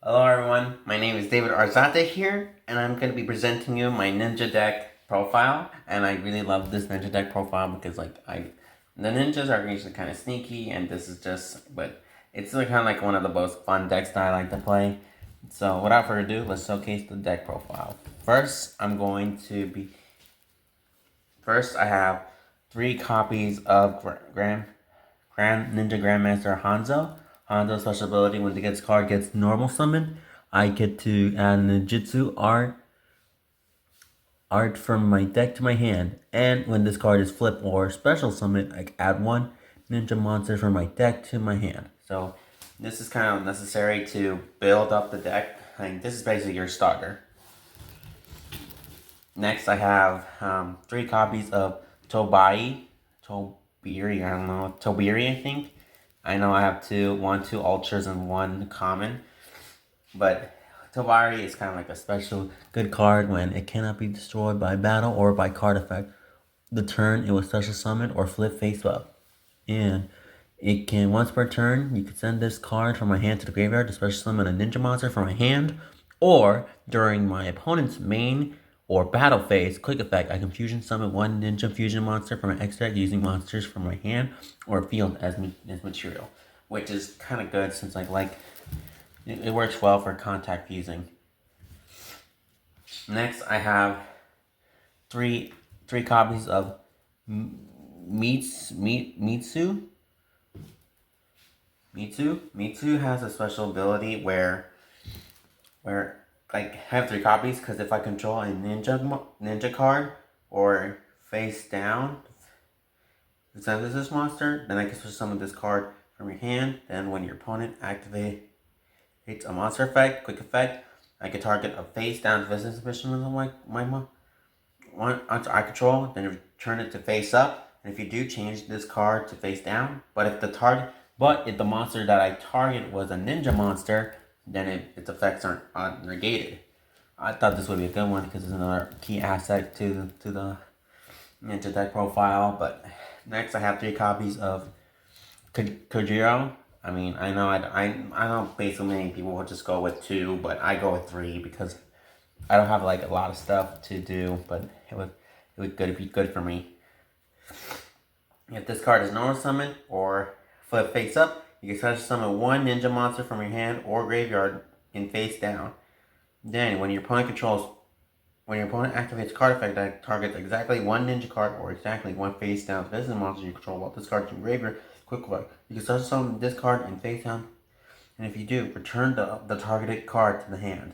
Hello everyone, my name is David Arzate here, and I'm going to be presenting you my Ninja Deck profile. And I really love this Ninja Deck profile because the ninjas are usually kind of sneaky, and this is but it's kind of like one of the most fun decks that I like to play. So without further ado, let's showcase the deck profile. First I have 3 copies of Grand Ninja Grandmaster Hanzo. Hanzo's special ability when the card gets normal summon, I get to add ninjutsu art from my deck to my hand. And when this card is flipped or special summon, I add 1 ninja monster from my deck to my hand. So this is kind of necessary to build up the deck. This is basically your starter. Next, I have 3 copies of Tobiri, I don't know, Tobiri, I think. I know I have two ultras and 1 common, but Tobiri is kind of like a special good card when it cannot be destroyed by battle or by card effect. The turn it was special summon or flip face up. And it can, once per turn, you can send this card from my hand to the graveyard to special summon a ninja monster from my hand, or during my opponent's main or battle phase, quick effect, I can fusion summon 1 ninja fusion monster from my extract using monsters from my hand or field as material, which is kind of good since it works well for contact fusing. Next, I have three copies of Mitsu. Mitsu has a special ability where I have 3 copies because if I control a ninja card or face down synthesis monster, then I can switch summon this card from your hand. Then when your opponent activates a monster effect, quick effect, I can target a face down business submission with my one I control, then turn it to face up. And if you do, change this card to face down. But if the monster that I target was a ninja monster, then its effects aren't negated. I thought this would be a good one because it's another key asset to the ninja deck profile. But next, I have 3 copies of Kojiro. I mean, I know basically many people will just go with 2, but I go with 3 because I don't have a lot of stuff to do, but it would be good for me. If this card is normal summon or flip face up, you can special summon 1 ninja monster from your hand or graveyard in face down. Then when your opponent activates a card effect that targets exactly 1 ninja card or exactly 1 face down business monster you control while this card is in graveyard, quick work. You can special summon this card in face down, and if you do, return the targeted card to the hand.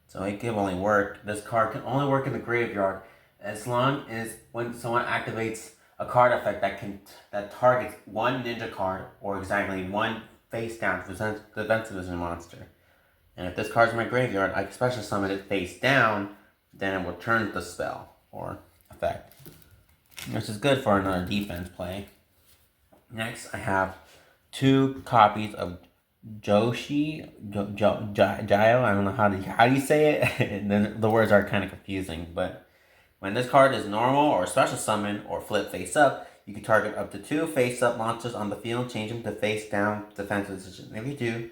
So it can only work. This card can only work in the graveyard as long as when someone activates a card effect that targets 1 ninja card or exactly 1 face down defensive monster. And if this card's in my graveyard, I can special summon it face down, then it will turn the spell or effect. Which is good for another defense play. Next, I have 2 copies of Joshi, Jayo, I don't know how do you say it. And then the words are kind of confusing, but when this card is normal or special summon or flip face up, you can target up to 2 face up monsters on the field, change them to face down defensive position. If you do,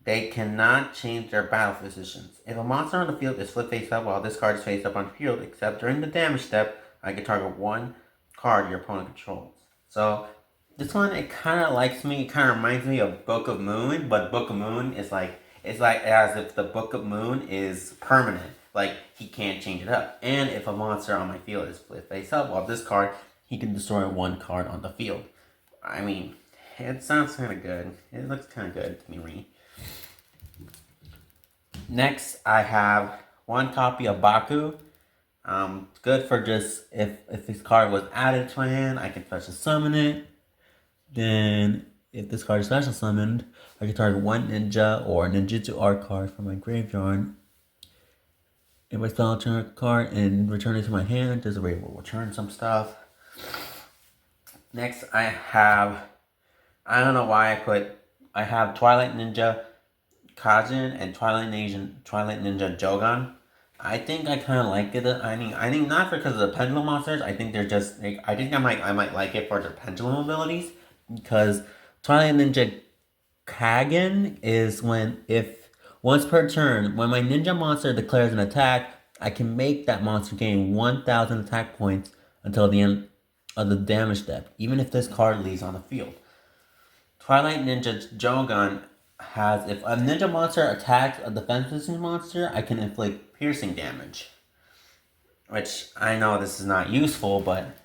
they cannot change their battle positions. If a monster on the field is flip face up while this card is face up on the field, except during the damage step, I can target 1 card your opponent controls. So this one, it kind of reminds me of Book of Moon, but Book of Moon is it's like as if the Book of Moon is permanent. Like, he can't change it up. And if a monster on my field is flip face up, while this card, he can destroy 1 card on the field. I mean, it sounds kind of good. It looks kind of good to me. Next, I have 1 copy of Baku. Good for just, if this card was added to my hand, I can special summon it. Then, if this card is special summoned, I can target 1 ninja or ninjutsu art card from my graveyard. If I spell a card and return it to my hand, there's a way to return some stuff. Next, I don't know why I have Twilight Ninja Kajin and Twilight Ninja Jogan. I think I kind of like it. I think not because of the pendulum monsters. I think they're just I might like it for their pendulum abilities because Twilight Ninja Kagen is when if once per turn, when my ninja monster declares an attack, I can make that monster gain 1,000 attack points until the end of the damage step, even if this card leaves on the field. Twilight Ninja Jogan has if a ninja monster attacks a defenseless monster, I can inflict piercing damage. Which I know this is not useful, but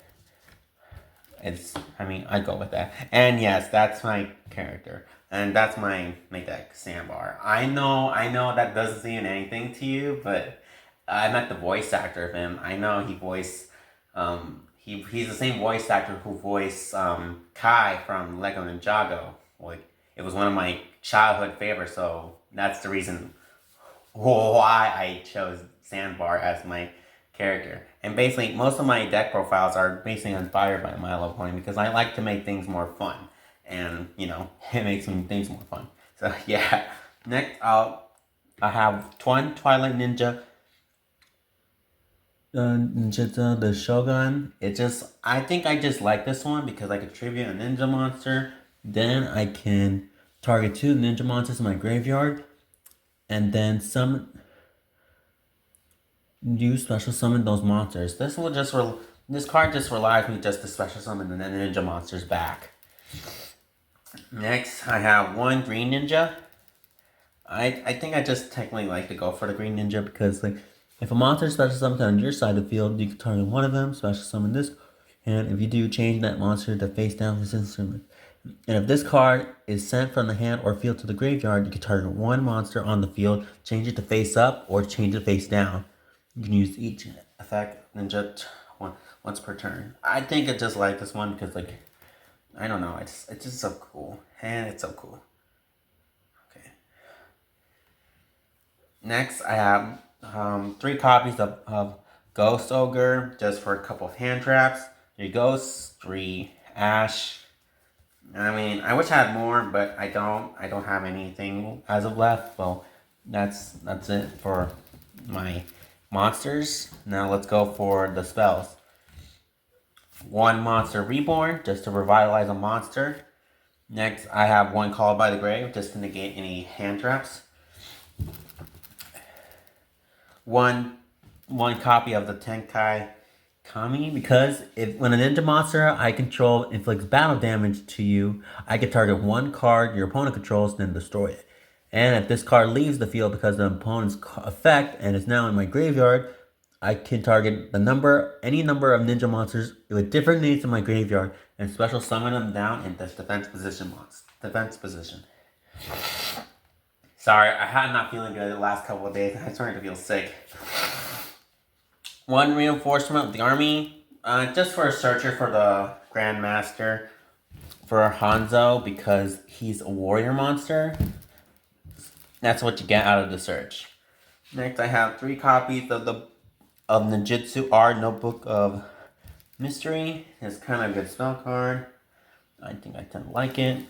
I go with that. And yes, that's my character. And that's my deck, Sandbar. I know that doesn't seem anything to you, but I met the voice actor of him. I know he voiced, he's the same voice actor who voiced Kai from Lego Ninjago. Like, it was one of my childhood favorites, so that's the reason why I chose Sandbar as my character. And basically, most of my deck profiles are basically inspired by Milo Pony because I like to make things more fun. And, it makes things more fun. So, yeah. Next, I have Twilight Ninja. The Shogun. I think I just like this one because I can tribute a ninja monster. Then I can target 2 ninja monsters in my graveyard. And then special summon those monsters. This card just relies me just to special summon the ninja monsters back. Next, I have 1 green ninja. I think I just technically like to go for the green ninja because if a monster is special summoned on your side of the field, you can target one of them, special summon this, and if you do, change that monster to face down this instrument. And if this card is sent from the hand or field to the graveyard, you can target 1 monster on the field, change it to face up, or change it face down. You can use each effect ninja once per turn. I think I just like this one because I don't know, it's just so cool. And it's so cool. Okay. Next, I have 3 copies of Ghost Ogre just for a couple of hand traps. 3 ghosts, 3 ash. I wish I had more, but I don't have anything as of left. Well, that's it for my monsters. Now let's go for the spells. 1 monster reborn, just to revitalize a monster. Next, I have 1 called by the grave, just to negate any hand traps. 1 copy of the Tenkai Kami, because when a ninja monster I control inflicts battle damage to you, I can target 1 card your opponent controls, then destroy it. And if this card leaves the field because of the opponent's effect and is now in my graveyard, I can target any number of ninja monsters with different needs in my graveyard and special summon them down in this defense position. Sorry, I had not feeling good the last couple of days. I'm starting to feel sick. 1 reinforcement of the army, just for a searcher for the Grandmaster for Hanzo because he's a warrior monster. That's what you get out of the search. Next, I have 3 copies of Ninjutsu R Notebook of Mystery. It's kind of a good spell card. I think I tend to like it.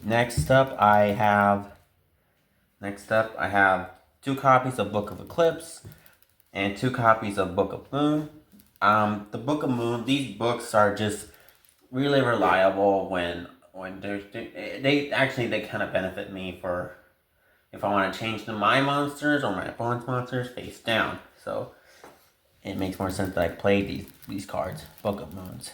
Next up, I have 2 copies of Book of Eclipse and 2 copies of Book of Moon. The Book of Moon, these books are just really reliable when they kind of benefit me for if I want to change my monsters or my opponent's monsters face down. So it makes more sense that I play these cards, Book of Moons.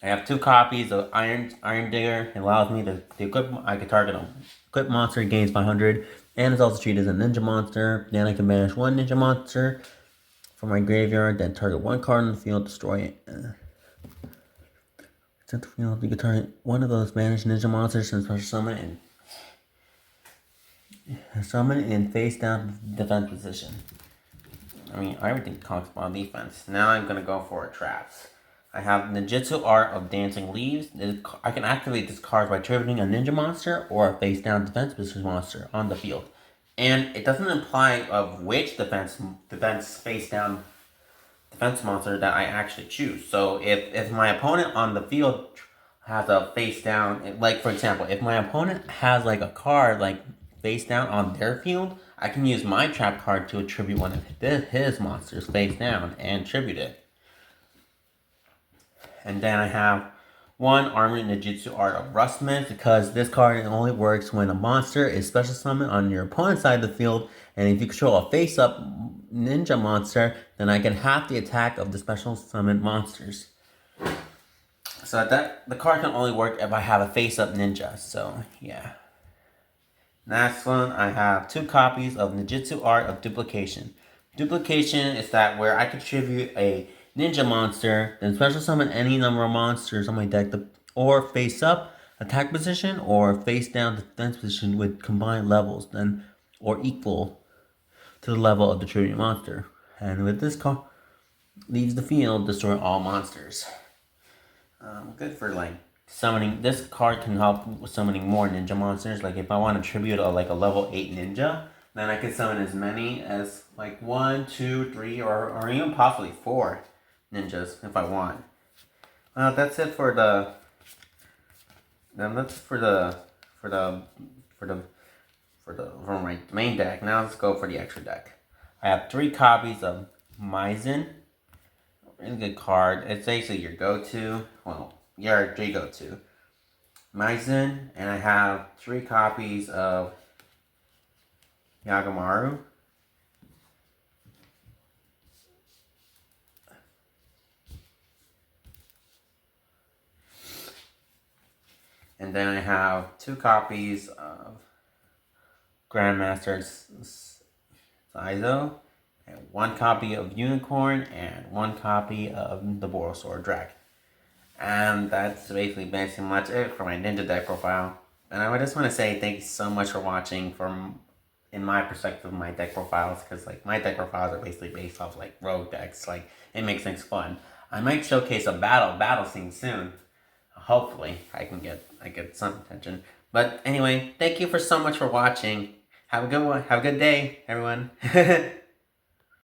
I have 2 copies of Iron Digger. It allows me to equip. I can target a equip monster, gains 500, and it's also treated as a ninja monster. Then I can banish 1 ninja monster from my graveyard, then target 1 card on the field, destroy it. At the field, you can target 1 of those banished ninja monsters and special summon in face down defense position. I already talked about defense. Now I'm gonna go for traps. I have Ninjutsu Art of Dancing Leaves. I can activate this card by tributing a ninja monster or a face down defense position monster on the field. And it doesn't imply of which defense face down defense monster that I actually choose. So if my opponent on the field has a face down, like for example, if my opponent has a card face down on their field, I can use my trap card to attribute one of his monsters face down and tribute it. And then I have 1 Armored Ninjutsu Art of Rustman, because this card only works when a monster is special summoned on your opponent's side of the field, and if you control a face-up ninja monster, then I can half the attack of the special summoned monsters. So the card can only work if I have a face-up ninja, so yeah. Next one, I have 2 copies of Ninjutsu Art of Duplication. Duplication is that where I contribute a ninja monster, then special summon any number of monsters on my deck, or face up attack position, or face down defense position with combined levels, then or equal to the level of the tribute monster. And with this card, leaves the field, destroy all monsters. Good for like summoning. This card can help with summoning more ninja monsters. Like if I want to tribute a level 8 ninja, then I can summon as many as like 1, 2, 3, or even possibly 4 ninjas if I want. Well, that's it for the. Then that's for my main deck. Now let's go for the extra deck. I have 3 copies of Maizen. Really good card. It's basically your go-to. Well, your go-to. Maizen, and I have 3 copies of Yagamaru. And then I have 2 copies of Grandmaster Saizo, and 1 copy of Unicorn, and 1 copy of the Borosaur Dragon. And that's basically much it for my ninja deck profile. And I just want to say thank you so much for watching from in my perspective my deck profiles, because like my deck profiles are basically based off like rogue decks. Like it makes things fun. I might showcase a battle scene soon. Hopefully I get some attention. But anyway, thank you so much for watching. Have a good one. Have a good day, everyone.